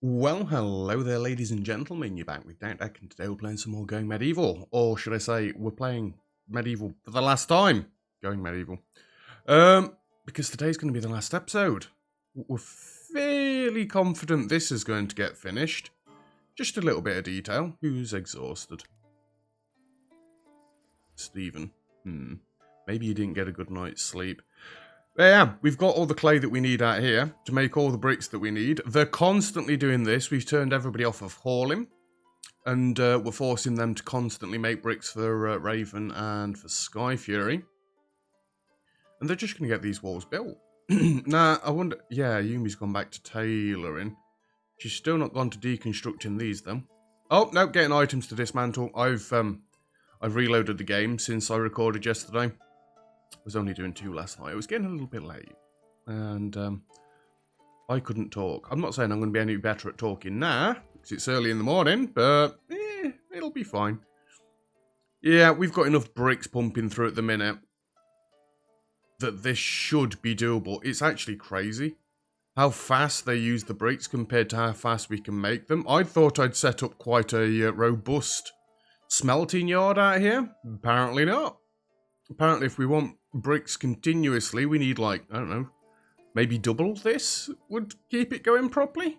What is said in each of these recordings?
Well, hello there, ladies and gentlemen. You're back with Dak, and today we're playing some more Going Medieval. Or should I say, we're playing Medieval for the last time. Going Medieval. Because today's going to be the last episode. We're fairly confident this is going to get finished. Just a little bit of detail. Who's exhausted? Stephen. Maybe you didn't get a good night's sleep. Yeah, we've got all the clay that we need out here to make all the bricks that we need. They're constantly doing this. We've turned everybody off of hauling. And we're forcing them to constantly make bricks for Raven and for Sky Fury. And they're just going to get these walls built. Now, I wonder... Yeah, Yumi's gone back to tailoring. She's still not gone to deconstructing these, though. Oh, no, getting items to dismantle. I've reloaded the game since I recorded yesterday. I was only doing 2 last night. It was getting a little bit late. And I couldn't talk. I'm not saying I'm going to be any better at talking now, because it's early in the morning, but it'll be fine. Yeah, we've got enough bricks pumping through at the minute that this should be doable. It's actually crazy how fast they use the bricks compared to how fast we can make them. I thought I'd set up quite a robust smelting yard out here. Apparently not. Apparently if we want bricks continuously, we need, like, I don't know, maybe double this would keep it going properly.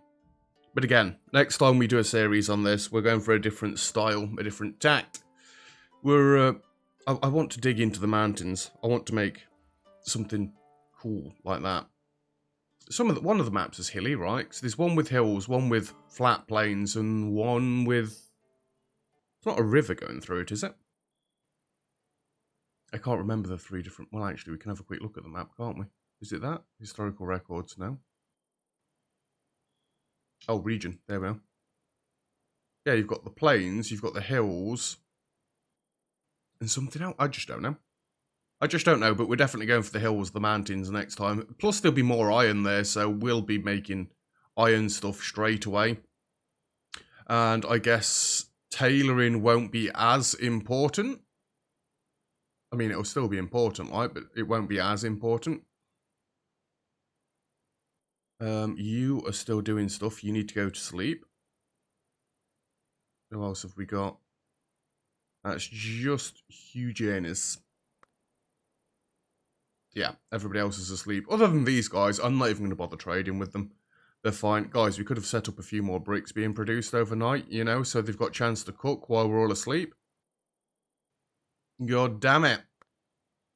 But again, next time we do a series on this, we're going for a different style, a different tact. I want to dig into the mountains. I want to make something cool like that. One of the maps is hilly, right? So there's one with hills, one with flat plains, and one with... It's not a river going through it, is it? I can't remember the 3 different... Well, actually, we can have a quick look at the map, can't we? Is it that? Historical records, no? Oh, region. There we are. Yeah, you've got the plains, you've got the hills, and something else. I just don't know. But we're definitely going for the hills, the mountains next time. Plus, there'll be more iron there, so we'll be making iron stuff straight away. And I guess tailoring won't be as important. I mean, it'll still be important, right? But it won't be as important. You are still doing stuff. You need to go to sleep. Who else have we got? That's just Eugenius. Yeah, everybody else is asleep. Other than these guys, I'm not even going to bother trading with them. They're fine. Guys, we could have set up a few more bricks being produced overnight, you know, so they've got a chance to cook while we're all asleep. God damn it.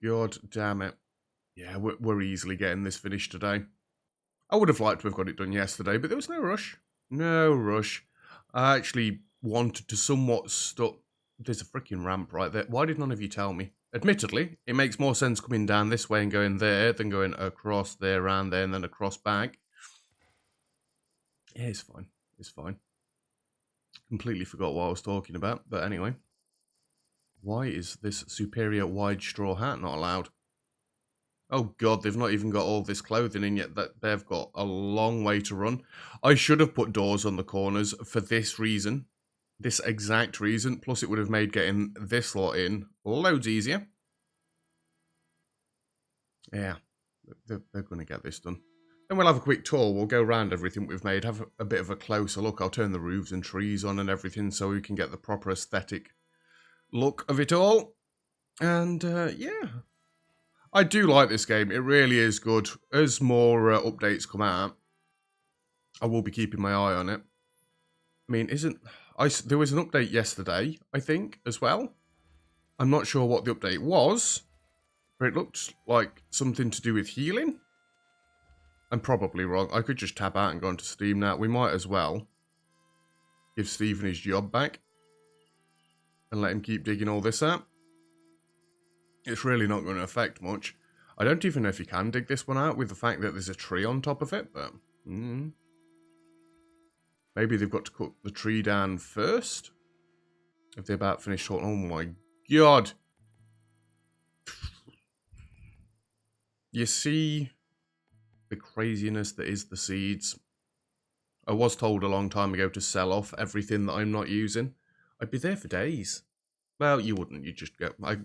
God damn it. Yeah, we're easily getting this finished today. I would have liked to have got it done yesterday, but there was no rush. No rush. I actually wanted to somewhat stop... There's a freaking ramp right there. Why did none of you tell me? Admittedly, it makes more sense coming down this way and going there than going across there and there and then across back. Yeah, it's fine. It's fine. Completely forgot what I was talking about, but anyway. Why is this superior wide straw hat not allowed? Oh god, they've not even got all this clothing in yet. That they've got a long way to run. I should have put doors on the corners for this reason. This exact reason. Plus it would have made getting this lot in loads easier. Yeah, they're going to get this done. Then we'll have a quick tour. We'll go around everything we've made, have a bit of a closer look. I'll turn the roofs and trees on and everything so we can get the proper aesthetic look of it all. And yeah, I do like this game. It really is good. As more updates come out, I will be keeping my eye on it. I mean, there was an update yesterday, I think, as well. I'm not sure what the update was, but it looked like something to do with healing. I'm probably wrong. I could just tab out and go into Steam now. We might as well give Stephen his job back and let him keep digging all this out. It's really not going to affect much. I don't even know if you can dig this one out with the fact that there's a tree on top of it, but... Maybe they've got to cut the tree down first? If they're about finished talking. Oh my god! You see the craziness that is the seeds? I was told a long time ago to sell off everything that I'm not using. I'd be there for days. Well, you wouldn't. You'd just go... I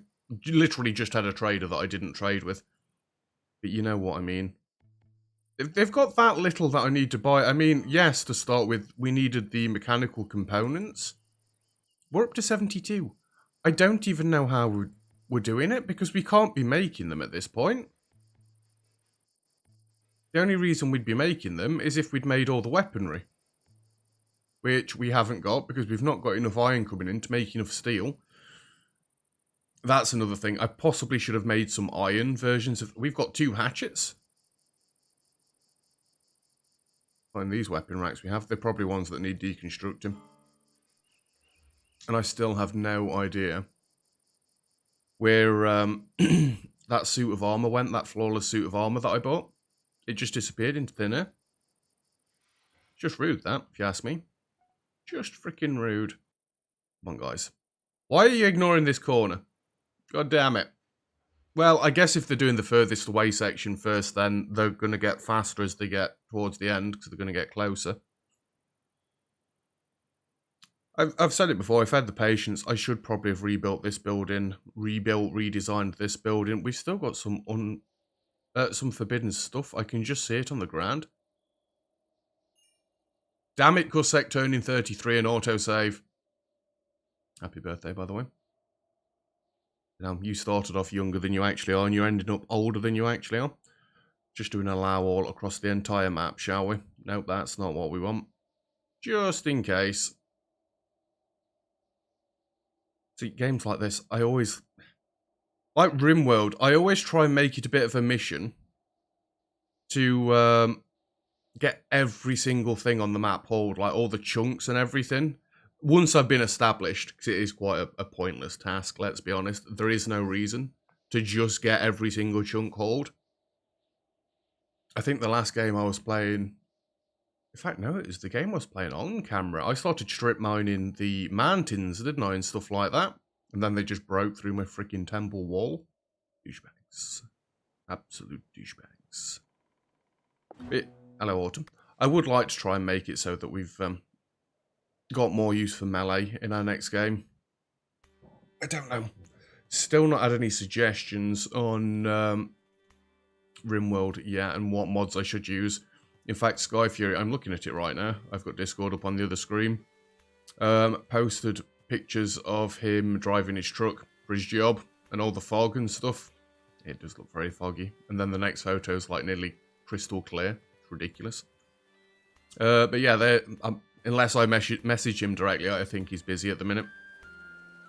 literally just had a trader that I didn't trade with. But you know what I mean. They've got that little that I need to buy. I mean, yes, to start with, we needed the mechanical components. We're up to 72. I don't even know how we're doing it, because we can't be making them at this point. The only reason we'd be making them is if we'd made all the weaponry. Which we haven't got, because we've not got enough iron coming in to make enough steel. That's another thing. I possibly should have made some iron versions of... We've got 2 hatchets. And these weapon racks we have, they're probably ones that need deconstructing. And I still have no idea where that suit of armor went, that flawless suit of armor that I bought. It just disappeared into thin air. Just rude, that, if you ask me. Just freaking rude. Come on, guys. Why are you ignoring this corner? God damn it. Well, I guess if they're doing the furthest away section first, then they're going to get faster as they get towards the end, because they're going to get closer. I've said it before, I've had the patience. I should probably have rebuilt this building, redesigned this building. We've still got some forbidden stuff. I can just see it on the ground. Damn it, Corsair turning 33 and autosave. Happy birthday, by the way. Now, you started off younger than you actually are, and you're ending up older than you actually are. Just doing allow all across the entire map, shall we? Nope, that's not what we want. Just in case. See, games like this, I always... Like RimWorld, I always try and make it a bit of a mission to get every single thing on the map hauled, like all the chunks and everything. Once I've been established, because it is quite a pointless task, let's be honest. There is no reason to just get every single chunk hauled. I think the last game I was playing... In fact, no, it was the game I was playing on camera. I started strip mining the mountains, didn't I, and stuff like that. And then they just broke through my freaking temple wall. Douchebags. Absolute douchebags. Hello, Autumn. I would like to try and make it so that we've got more use for melee in our next game. I don't know. Still not had any suggestions on RimWorld yet and what mods I should use. In fact, Sky Fury, I'm looking at it right now. I've got Discord up on the other screen. Posted pictures of him driving his truck for his job and all the fog and stuff. It does look very foggy. And then the next photo is like nearly crystal clear. It's ridiculous. But yeah, unless I message him directly, I think he's busy at the minute.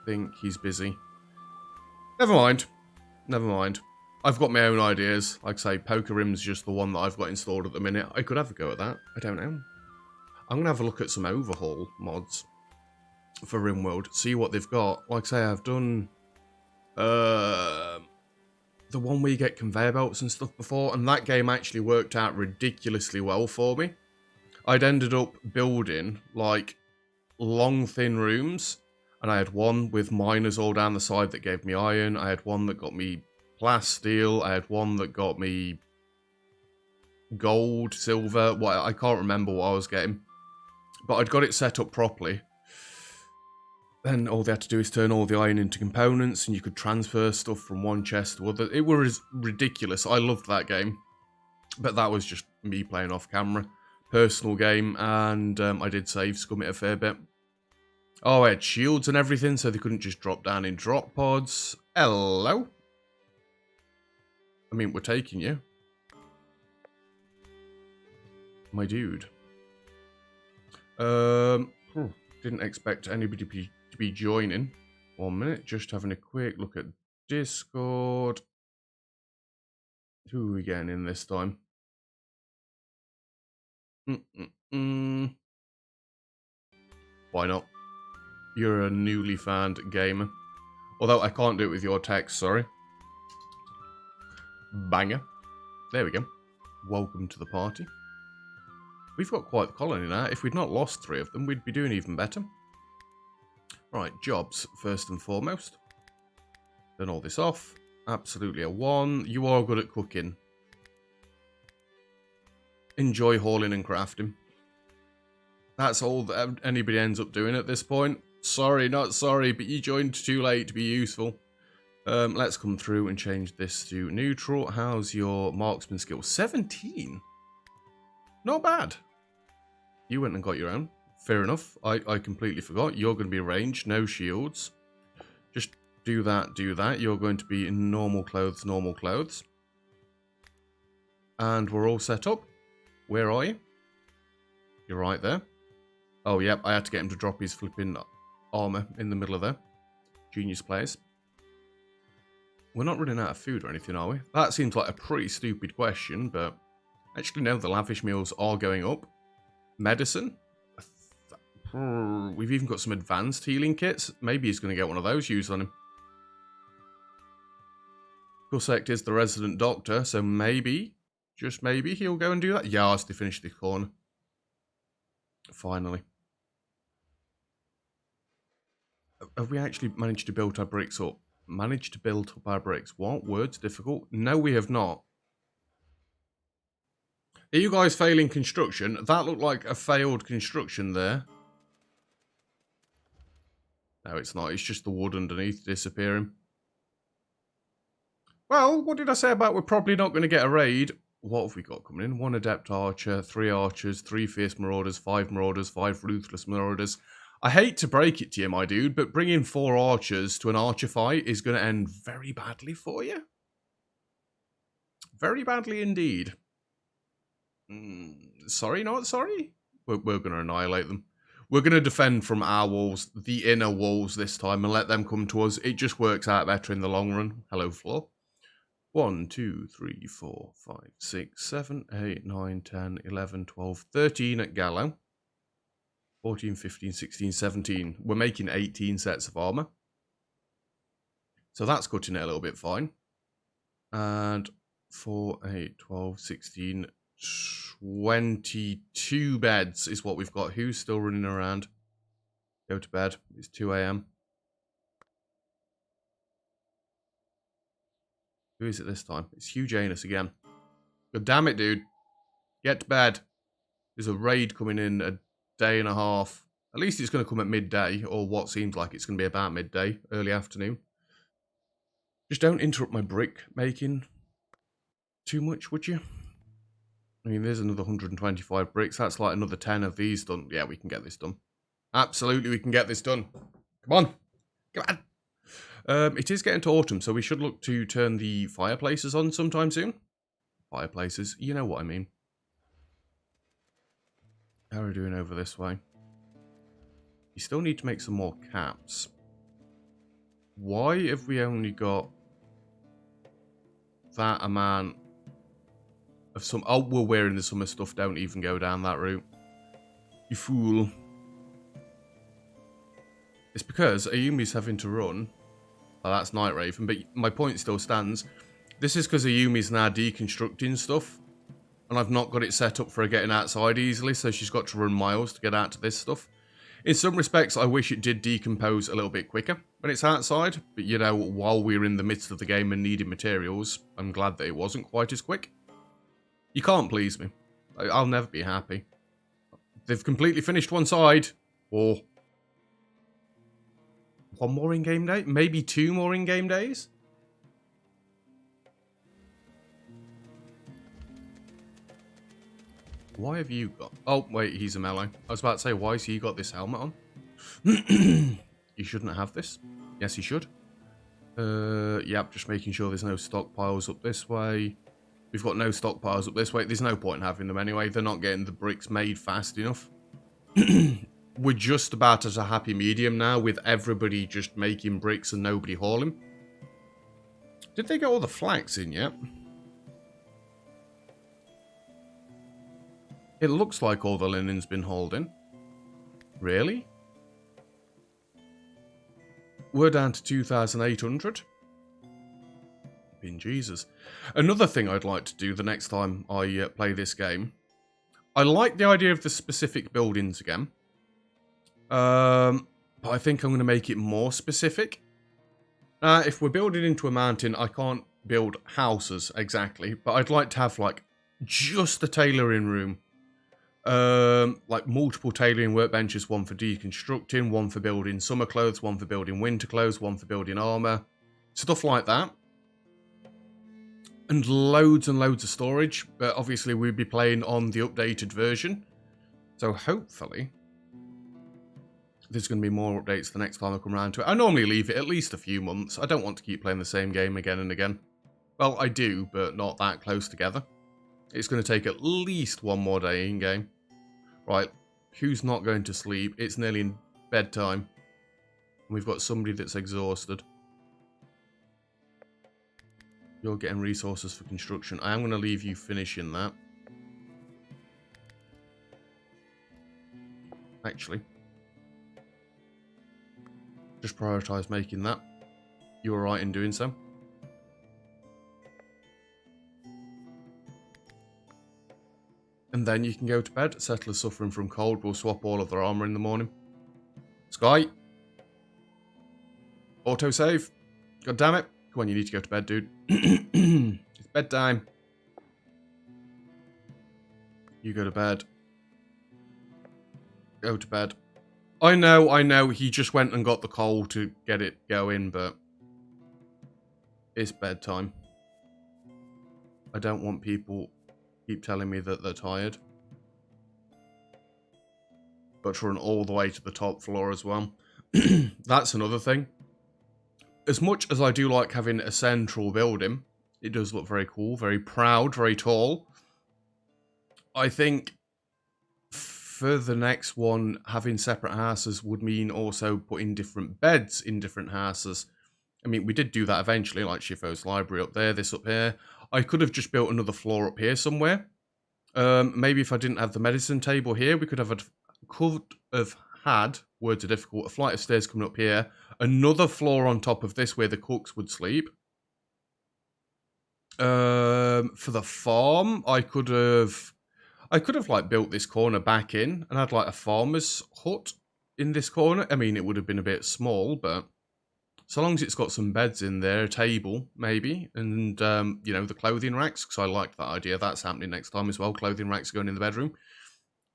Never mind. Never mind. I've got my own ideas. Like I say, Poker Rim's just the one that I've got installed at the minute. I could have a go at that. I don't know. I'm going to have a look at some overhaul mods for RimWorld. See what they've got. Like I say, I've done the one where you get conveyor belts and stuff before. And that game actually worked out ridiculously well for me. I'd ended up building like long, thin rooms. And I had one with miners all down the side that gave me iron. I had one that got me plasteel. I had one that got me gold, silver. Well, I can't remember what I was getting. But I'd got it set up properly. Then all they had to do is turn all the iron into components, and you could transfer stuff from one chest to other. It was ridiculous. I loved that game. But that was just me playing off camera. Personal game, and I did save scum it a fair bit. Oh, I had shields and everything, so they couldn't just drop down in drop pods. Hello? I mean, we're taking you. My dude. Didn't expect anybody to be joining. 1 minute, just having a quick look at Discord. Who are we getting in this time? Why not? You're a newly found gamer. Although I can't do it with your text, sorry. Banger. There we go. Welcome to the party. We've got quite the colony now. If we'd not lost 3 of them, we'd be doing even better. Right, jobs, first and foremost. Turn all this off. Absolutely a 1. You are good at cooking. Enjoy hauling and crafting. That's all that anybody ends up doing at this point. Sorry, not sorry, but you joined too late to be useful. Let's come through and change this to neutral. How's your marksman skill? 17? Not bad. You went and got your own. Fair enough. I completely forgot. You're going to be ranged, no shields. Just do that, do that. You're going to be in normal clothes, normal clothes. And we're all set up. Where are you? You're right there. Oh, yep, I had to get him to drop his flipping armor in the middle of there. Genius players. We're not running out of food or anything, are we? That seems like a pretty stupid question, but... Actually, no, the lavish meals are going up. Medicine? We've even got some advanced healing kits. Maybe he's going to get one of those used on him. Corsair is the resident doctor, so maybe, just maybe, he'll go and do that. Yes, they finished the corner. Finally. Have we actually managed to build our bricks up? Managed to build up our bricks. What? Words difficult? No, we have not. Are you guys failing construction? That looked like a failed construction there. No, it's not. It's just the wood underneath disappearing. Well, what did I say about we're probably not going to get a raid? What have we got coming in? 1 adept archer, 3 archers, 3 fierce marauders, 5 ruthless marauders. I hate to break it to you, my dude, but bringing 4 archers to an archer fight is going to end very badly for you. Very badly indeed. Sorry, not sorry. We're going to annihilate them. We're going to defend from our walls, the inner walls this time, and let them come to us. It just works out better in the long run. Hello, floor. 1, 2, 3, 4, 5, 6, 7, 8, 9, 10, 11, 12, 13 at Gallo. 14, 15, 16, 17. We're making 18 sets of armor. So that's cutting it a little bit fine. And 4, 8, 12, 16, 22 beds is what we've got. Who's still running around? Go to bed. It's 2 a.m. Who is it this time? It's Hugh Janus again. God damn it, dude. Get to bed. There's a raid coming in a day and a half. At least it's going to come at midday, or what seems like it's going to be about midday, early afternoon. Just don't interrupt my brick making too much, would you? I mean, there's another 125 bricks. That's like another 10 of these done. Yeah, we can get this done. Absolutely, we can get this done. Come on. Come on. It is getting to autumn, so we should look to turn the fireplaces on sometime soon. Fireplaces, you know what I mean. How are we doing over this way? You still need to make some more caps. Why have we only got that amount of some... Oh, we're wearing the summer stuff. Don't even go down that route. You fool. It's because Ayumi's having to run. Oh, that's Night Raven, but my point still stands. This is because Ayumi's now deconstructing stuff, and I've not got it set up for her getting outside easily, so she's got to run miles to get out to this stuff. In some respects, I wish it did decompose a little bit quicker when it's outside, but you know, while we're in the midst of the game and needing materials, I'm glad that it wasn't quite as quick. You can't please me. I'll never be happy. They've completely finished one side, or... one more in-game day? Maybe 2 more in-game days? Why have you got... Oh, wait, he's a melee. I was about to say, why has he got this helmet on? You shouldn't have this. Yes, he should. Yep, just making sure there's no stockpiles up this way. We've got no stockpiles up this way. There's no point in having them anyway. They're not getting the bricks made fast enough. We're just about at a happy medium now with everybody just making bricks and nobody hauling. Did they get all the flax in yet? It looks like all the linen's been hauled in. Really? We're down to 2,800. Jesus. Another thing I'd like to do the next time I play this game. I like the idea of the specific buildings again. But I think I'm going to make it more specific. If we're building into a mountain, I can't build houses exactly, but I'd like to have like just a tailoring room. Like multiple tailoring workbenches, one for deconstructing, one for building summer clothes, one for building winter clothes, one for building armor. Stuff like that. and loads of storage, but obviously we'd be playing on the updated version. So hopefully there's going to be more updates the next time I come around to it. I normally leave it at least a few months. I don't want to keep playing the same game again and again. Well, I do, but not that close together. It's going to take at least one more day in game. Right, who's not going to sleep? It's nearly bedtime. And we've got somebody that's exhausted. You're getting resources for construction. I am going to leave you finishing that. Actually, just prioritise making that. You were right in doing so. And then you can go to bed. Settler's suffering from cold. We'll swap all of their armour in the morning. Sky. Autosave. God damn it. Come on, you need to go to bed, dude. It's bedtime. You go to bed. Go to bed. I know. He just went and got the coal to get it going, but it's bedtime. I don't want people keep telling me that they're tired. Got to run all the way to the top floor as well. That's another thing. As much as I do like having a central building, it does look very cool, very proud, very tall. I think for the next one, having separate houses would mean also putting different beds in different houses. I mean, we did do that eventually, like Shifo's library up there, this up here. I could have just built another floor up here somewhere. Maybe if I didn't have the medicine table here, we could have had, words are difficult, a flight of stairs coming up here, another floor on top of this where the cooks would sleep. For the farm, I could have like built this corner back in and had like a farmer's hut in this corner. I mean, it would have been a bit small, but so long as it's got some beds in there, a table maybe, and you know, the clothing racks, because I liked that idea. That's happening next time as well. Clothing racks going in the bedroom.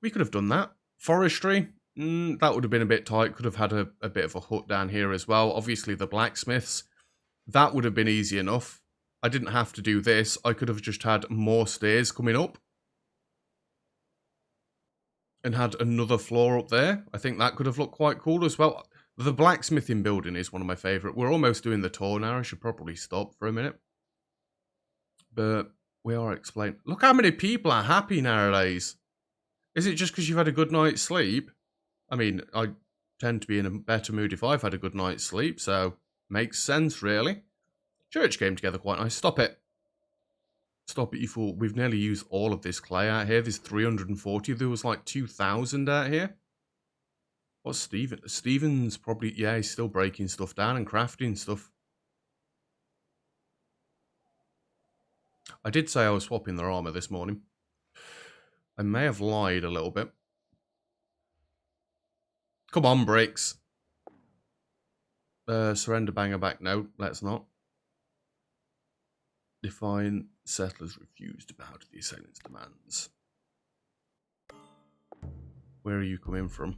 We could have done that. Forestry. That would have been a bit tight. Could have had a bit of a hut down here as well. Obviously, the blacksmiths. That would have been easy enough. I didn't have to do this. I could have just had more stairs coming up. And had another floor up there. I think that could have looked quite cool as well. The blacksmithing building is one of my favourite. We're almost doing the tour now. I should probably stop for a minute. But we are explaining. Look how many people are happy nowadays. Is it just because you've had a good night's sleep? I mean, I tend to be in a better mood if I've had a good night's sleep, so makes sense, really. Church came together quite nice. Stop it. Stop it, you fool. We've nearly used all of this clay out here. There's 340. There was like 2,000 out here. What's Steven? Steven's probably, yeah, he's still breaking stuff down and crafting stuff. I did say I was swapping their armor this morning. I may have lied a little bit. Come on, bricks. Surrender banger back. No, let's not. Define settlers refuse to bow to the assailant's demands. Where are you coming from?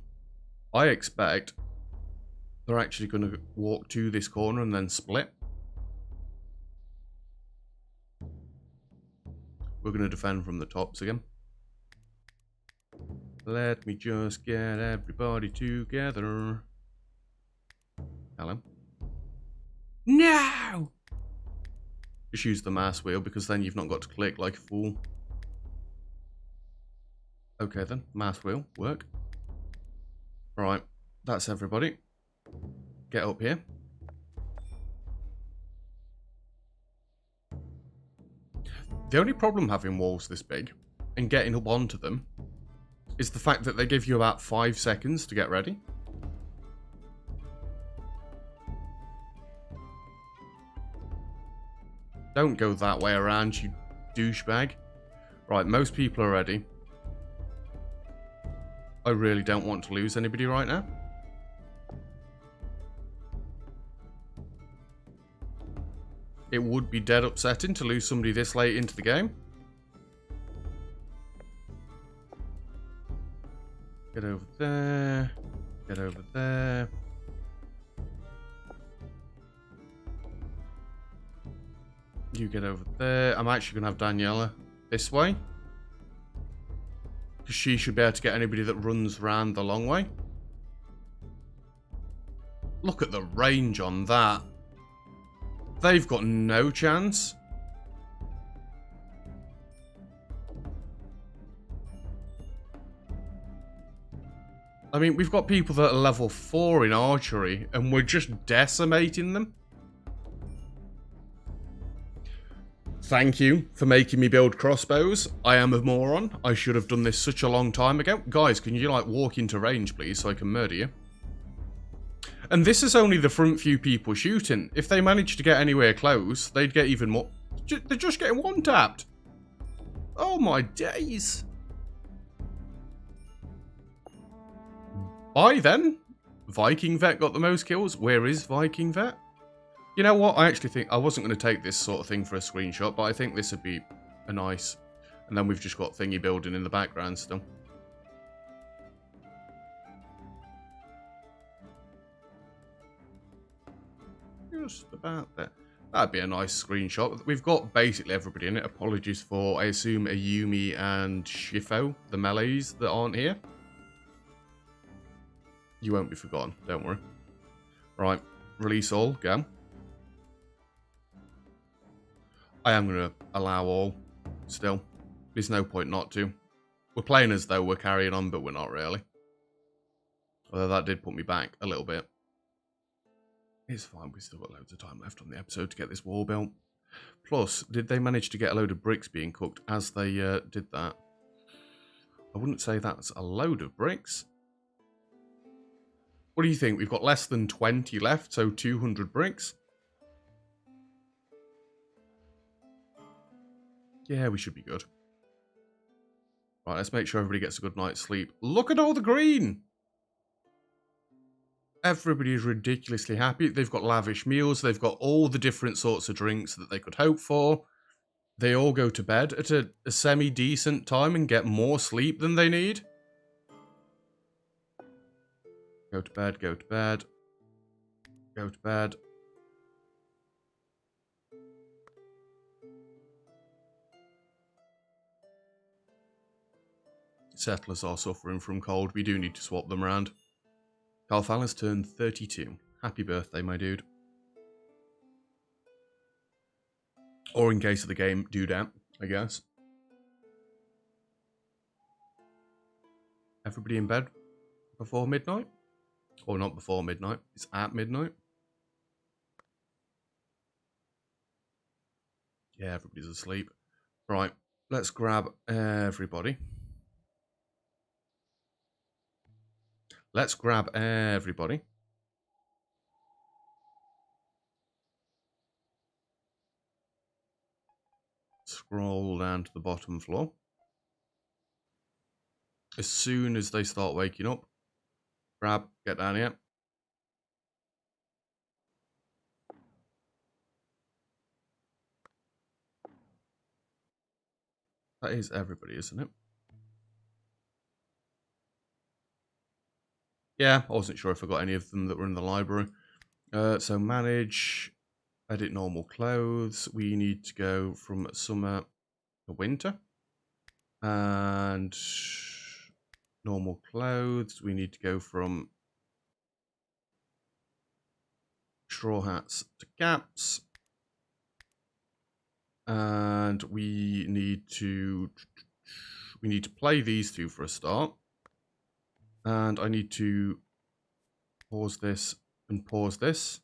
I expect they're actually going to walk to this corner and then split. We're going to defend from the tops again. Let me just get everybody together. Hello? No! Just use the mouse wheel because then you've not got to click like a fool. Okay then, mouse wheel, work. Right, that's everybody. Get up here. The only problem having walls this big and getting up onto them is the fact that they give you about 5 seconds to get ready. Don't go that way around, you douchebag. Right, most people are ready. I really don't want to lose anybody right now. It would be dead upsetting to lose somebody this late into the game. Get over there. Get over there. You get over there. I'm actually going to have Daniela this way. Because she should be able to get anybody that runs around the long way. Look at the range on that. They've got no chance. I mean, we've got people that are level 4 in archery, and we're just decimating them. Thank you for making me build crossbows. I am a moron. I should have done this such a long time ago. Guys, can you, like, walk into range, please, so I can murder you? And this is only the front few people shooting. If they manage to get anywhere close, they'd get even more. They're just getting one-tapped. Oh, my days. Bye, then. Viking Vet got the most kills. Where is Viking Vet? You know what? I actually think I wasn't going to take this sort of thing for a screenshot, but I think this would be a nice. And then we've just got thingy building in the background still. Just about there. That'd be a nice screenshot. We've got basically everybody in it. Apologies for, I assume, Ayumi and Shifo, the melees that aren't here. You won't be forgotten, don't worry. Right, release all, go. I am going to allow all, still. There's no point not to. We're playing as though we're carrying on, but we're not really. Although that did put me back a little bit. It's fine, we've still got loads of time left on the episode to get this wall built. Plus, did they manage to get a load of bricks being cooked as they did that? I wouldn't say that's a load of bricks. What do you think? We've got less than 20 left, so 200 bricks. Yeah, we should be good. Right, let's make sure everybody gets a good night's sleep. Look at all the green! Everybody is ridiculously happy. They've got lavish meals. They've got all the different sorts of drinks that they could hope for. They all go to bed at a semi-decent time and get more sleep than they need. Go to bed, go to bed. Go to bed. Settlers are suffering from cold. We do need to swap them around. Carl has turned 32. Happy birthday, my dude. Or in case of the game, do that, I guess. Everybody in bed before midnight? Or not before midnight, it's at midnight. Yeah, everybody's asleep. Right, let's grab everybody. Let's grab everybody. Scroll down to the bottom floor. As soon as they start waking up, grab, get down here. That is everybody, isn't it? Yeah, I wasn't sure if I got any of them that were in the library. So manage, edit normal clothes. We need to go from summer to winter. And normal clothes. We need to go from straw hats to caps. And we need to play these two for a start. And I need to pause this and pause this.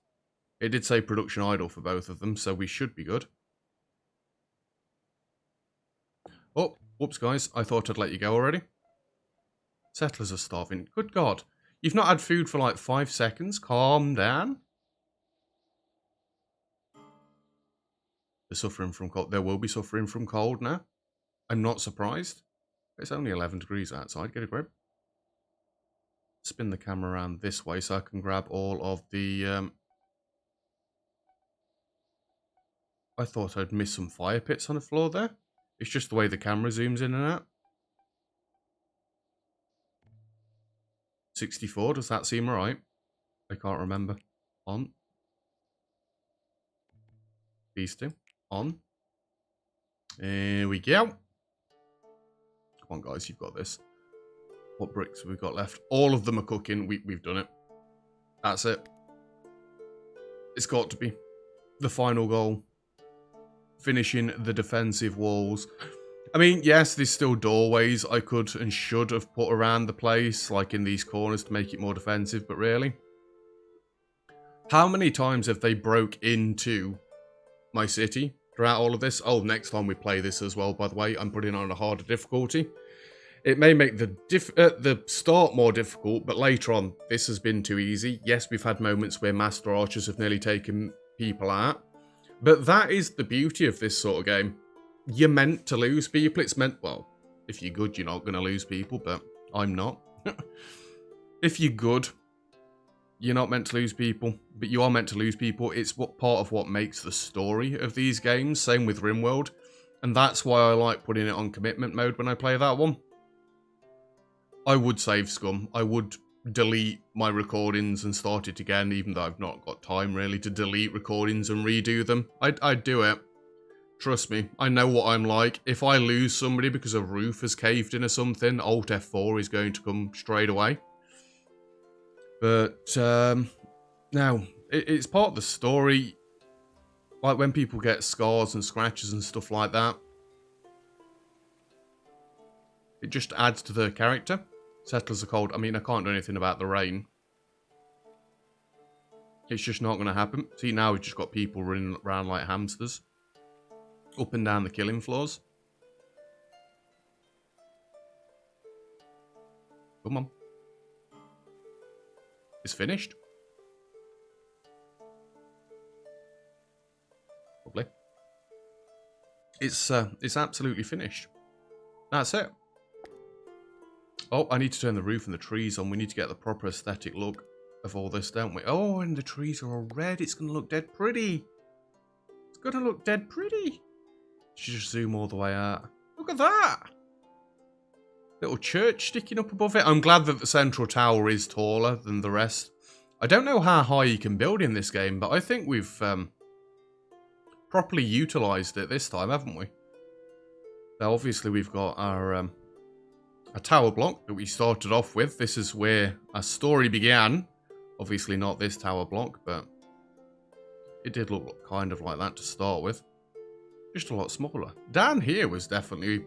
It did say production idle for both of them, so we should be good. Oh, whoops, guys. I thought I'd let you go already. Settlers are starving. Good God. You've not had food for like 5 seconds. Calm down. They're suffering from cold. They will be suffering from cold now. I'm not surprised. It's only 11 degrees outside. Get a grip. Spin the camera around this way so I can grab all of the... I thought I'd miss some fire pits on the floor there. It's just the way the camera zooms in and out. 64, does that seem right? I can't remember. On. These two. on. Here we go. Come on, guys, you've got this. What bricks have we got left? All of them are cooking. We've done it. That's it. It's got to be the final goal. Finishing the defensive walls. I mean, yes, there's still doorways I could and should have put around the place, like in these corners to make it more defensive, but really? How many times have they broke into my city throughout all of this? Oh, next time we play this as well, by the way, I'm putting on a harder difficulty. It may make the start more difficult, but later on, this has been too easy. Yes, we've had moments where Master Archers have nearly taken people out, but that is the beauty of this sort of game. You're meant to lose people. It's meant, well, if you're good, you're not going to lose people, but I'm not. If you're good, you're not meant to lose people, but you are meant to lose people. It's what part of what makes the story of these games. Same with RimWorld, and that's why I like putting it on commitment mode when I play that one. I would save scum. I would delete my recordings and start it again, even though I've not got time really to delete recordings and redo them. I'd do it. Trust me, I know what I'm like. If I lose somebody because a roof has caved in or something, Alt F4 is going to come straight away. But, now, it's part of the story. Like when people get scars and scratches and stuff like that. It just adds to the character. Settles the cold. I mean, I can't do anything about the rain. It's just not going to happen. See, now we've just got people running around like hamsters. Up and down the killing floors. Come on. It's finished. Lovely. It's absolutely finished. That's it. Oh, I need to turn the roof and the trees on. We need to get the proper aesthetic look of all this, don't we? Oh, and the trees are all red. It's going to look dead pretty. It's going to look dead pretty. Should just zoom all the way out. Look at that! Little church sticking up above it. I'm glad that the central tower is taller than the rest. I don't know how high you can build in this game, but I think we've properly utilised it this time, haven't we? Now, obviously, we've got our a tower block that we started off with. This is where our story began. Obviously not this tower block, but it did look kind of like that to start with. Just a lot smaller. Down here was definitely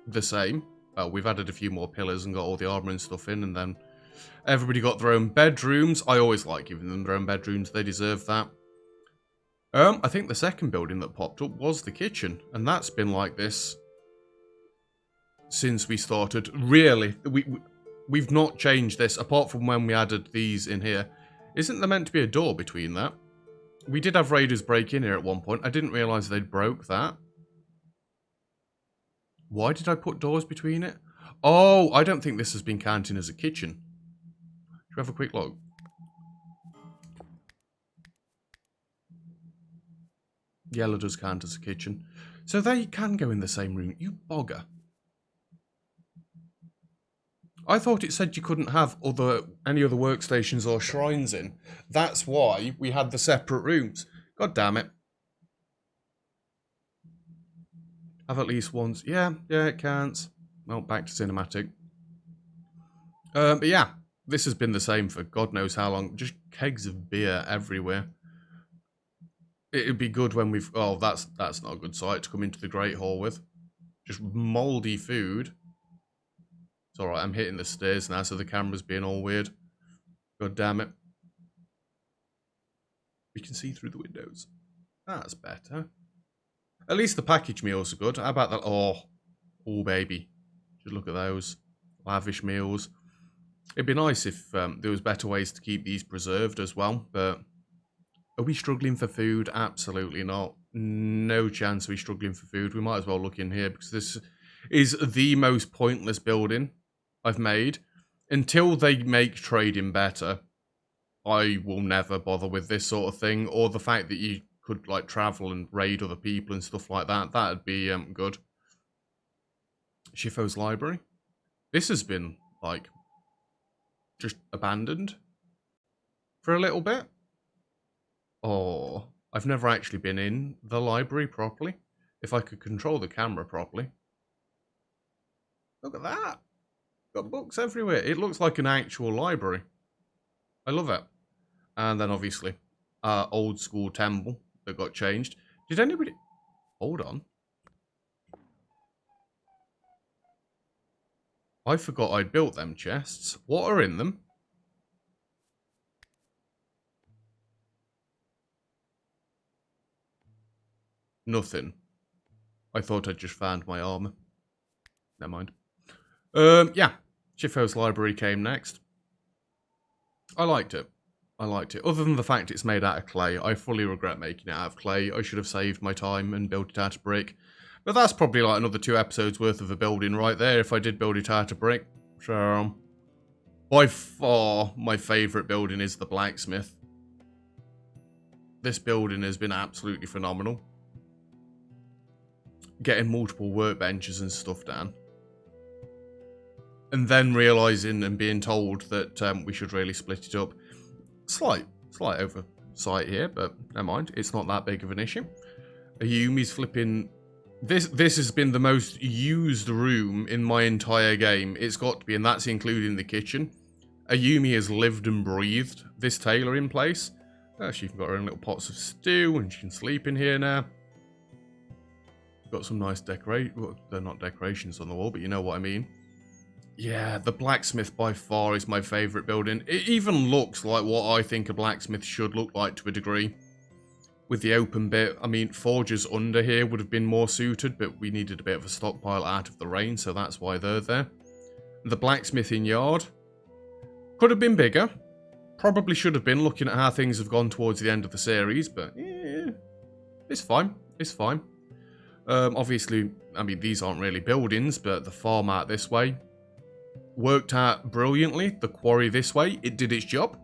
the same. Well, we've added a few more pillars and got all the armor and stuff in, and then everybody got their own bedrooms. I always like giving them their own bedrooms. They deserve that. I think the second building that popped up was the kitchen, and that's been like this since we started. Really, we've not changed this, apart from when we added these in here. Isn't there meant to be a door between that? We did have raiders break in here at one point. I didn't realise they'd broke that. Why did I put doors between it? Oh, I don't think this has been counting as a kitchen. Should we have a quick look? Yellow does count as a kitchen. So they can go in the same room. You bogger. I thought it said you couldn't have any other workstations or shrines in. That's why we had the separate rooms. God damn it. Have at least once. Yeah, it counts. Well, back to cinematic. But yeah, this has been the same for God knows how long. Just kegs of beer everywhere. It'd be good when we've... Oh, that's not a good sight to come into the Great Hall with. Just mouldy food. It's alright, I'm hitting the stairs now, so the camera's being all weird. God damn it. We can see through the windows. That's better. At least the package meals are good. How about that? Oh, baby. Just look at those. Lavish meals. It'd be nice if there was better ways to keep these preserved as well, but... Are we struggling for food? Absolutely not. No chance we're struggling for food. We might as well look in here, because this is the most pointless building I've made. Until they make trading better, I will never bother with this sort of thing, or the fact that you could like travel and raid other people and stuff like that. That'd be good. Shifo's library. This has been like just abandoned for a little bit. Oh, I've never actually been in the library properly. If I could control the camera properly. Look at that. Got books everywhere. It looks like an actual library. I love it. And then obviously, old school temple that got changed. Did anybody... Hold on. I forgot I'd built them chests. What are in them? Nothing. I thought I'd just found my armor. Never mind. Yeah. Chifo's library came next. I liked it. I liked it. Other than the fact it's made out of clay, I fully regret making it out of clay. I should have saved my time and built it out of brick. But that's probably like another 2 episodes worth of a building right there if I did build it out of brick. So, by far, my favourite building is the blacksmith. This building has been absolutely phenomenal. Getting multiple workbenches and stuff down. And then realising and being told that we should really split it up. Slight oversight here, but never mind. It's not that big of an issue. Ayumi's flipping... This has been the most used room in my entire game. It's got to be, and that's including the kitchen. Ayumi has lived and breathed this tailoring place. She's got her own little pots of stew, and she can sleep in here now. Got some nice decorations. Well, they're not decorations on the wall, but you know what I mean. Yeah, the blacksmith by far is my favourite building. It even looks like what I think a blacksmith should look like to a degree. With the open bit, I mean, forges under here would have been more suited, but we needed a bit of a stockpile out of the rain, so that's why they're there. The blacksmithing yard could have been bigger. Probably should have been, looking at how things have gone towards the end of the series, but yeah, it's fine. It's fine. Obviously, I mean, these aren't really buildings, but the farm out this way worked out brilliantly. The quarry this way, it did its job.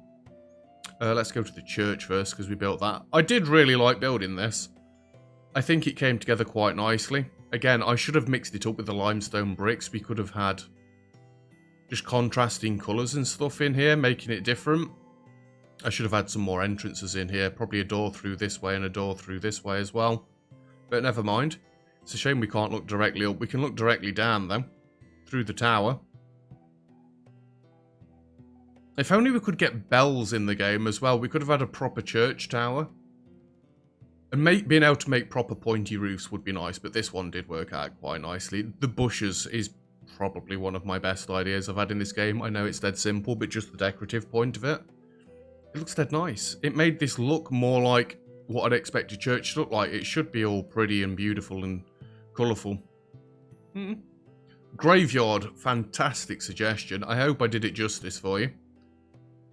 Let's go to the church first, because we built that. I did really like building this. I think it came together quite nicely. Again, I should have mixed it up with the limestone bricks. We could have had just contrasting colours and stuff in here, making it different. I should have had some more entrances in here. Probably a door through this way and a door through this way as well. But never mind. It's a shame we can't look directly up. We can look directly down, though, through the tower. If only we could get bells in the game as well. We could have had a proper church tower. And being able to make proper pointy roofs would be nice, but this one did work out quite nicely. The bushes is probably one of my best ideas I've had in this game. I know it's dead simple, but just the decorative point of it. It looks dead nice. It made this look more like what I'd expect a church to look like. It should be all pretty and beautiful and colourful. Graveyard, fantastic suggestion. I hope I did it justice for you.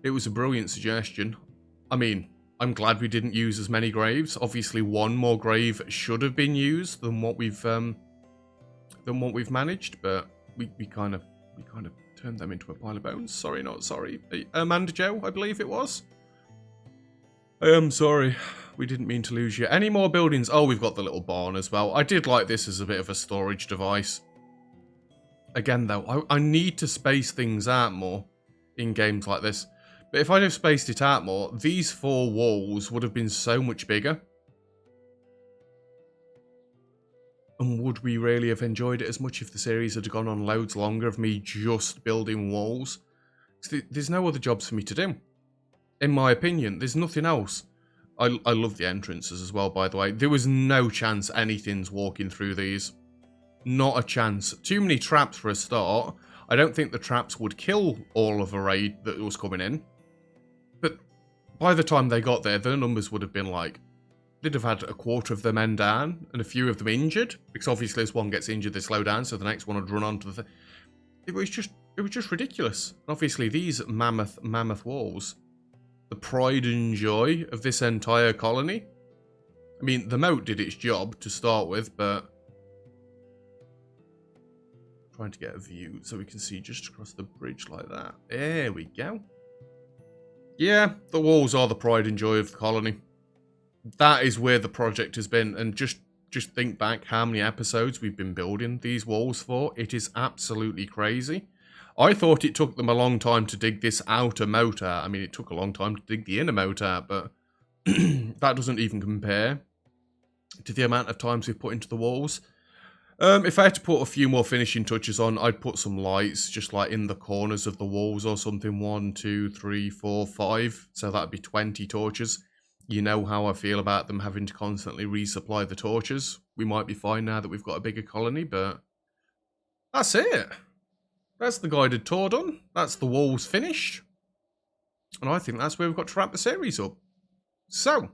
It was a brilliant suggestion. I mean, I'm glad we didn't use as many graves. Obviously, one more grave should have been used than what we've managed, but we kind of turned them into a pile of bones. Sorry, not sorry. Amanda Joe, I believe it was. I am sorry. We didn't mean to lose you. Any more buildings? Oh, we've got the little barn as well. I did like this as a bit of a storage device. Again, though, I need to space things out more in games like this. But if I'd have spaced it out more, these 4 walls would have been so much bigger. And would we really have enjoyed it as much if the series had gone on loads longer of me just building walls? There's no other jobs for me to do. In my opinion, there's nothing else. I love the entrances as well, by the way. There was no chance anything's walking through these. Not a chance. Too many traps for a start. I don't think the traps would kill all of a raid that was coming in. But by the time they got there, their numbers would have been like... They'd have had a quarter of the men down and a few of them injured. Because obviously as one gets injured, they slow down, so the next one would run onto the thing. It was just ridiculous. And obviously these mammoth walls, the pride and joy of this entire colony. I mean, the moat did its job to start with, but... Trying to get a view so we can see just across the bridge like that. There we go. Yeah, the walls are the pride and joy of the colony. That is where the project has been, and just think back how many episodes we've been building these walls for. It is absolutely crazy. I thought it took them a long time to dig this outer moat out. I mean, it took a long time to dig the inner moat out, but that doesn't even compare to the amount of times we've put into the walls. If I had to put a few more finishing touches on, I'd put some lights just like in the corners of the walls or something. 1, 2, 3, 4, 5. So that'd be 20 torches. You know how I feel about them having to constantly resupply the torches. We might be fine now that we've got a bigger colony, but that's it. That's the guided tour done. That's the walls finished. And I think that's where we've got to wrap the series up. So,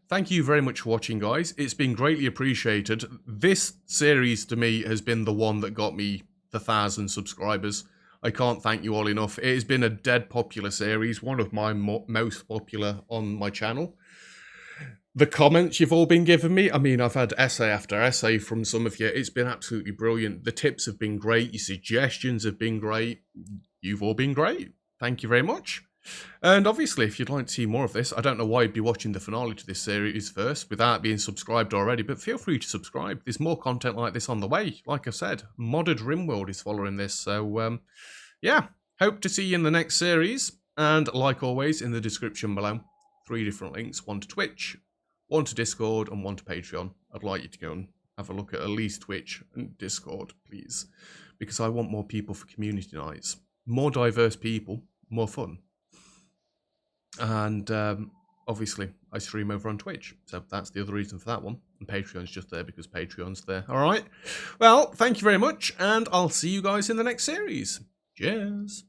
thank you very much for watching, guys. It's been greatly appreciated. This series, to me, has been the one that got me the 1,000 subscribers. I can't thank you all enough. It has been a dead popular series, one of my most popular on my channel. The comments you've all been giving me, I mean, I've had essay after essay from some of you. It's been absolutely brilliant. The tips have been great. Your suggestions have been great. You've all been great. Thank you very much. And obviously, if you'd like to see more of this, I don't know why you'd be watching the finale to this series first without being subscribed already, but feel free to subscribe. There's more content like this on the way. Like I said, Modded Rimworld is following this. So, yeah, hope to see you in the next series. And like always, in the description below, 3 different links. 1 to Twitch, 1 to Discord, and 1 to Patreon. I'd like you to go and have a look at least Twitch and Discord, please. Because I want more people for community nights. More diverse people, more fun. And obviously, I stream over on Twitch. So that's the other reason for that one. And Patreon's just there because Patreon's there. All right. Well, thank you very much. And I'll see you guys in the next series. Cheers.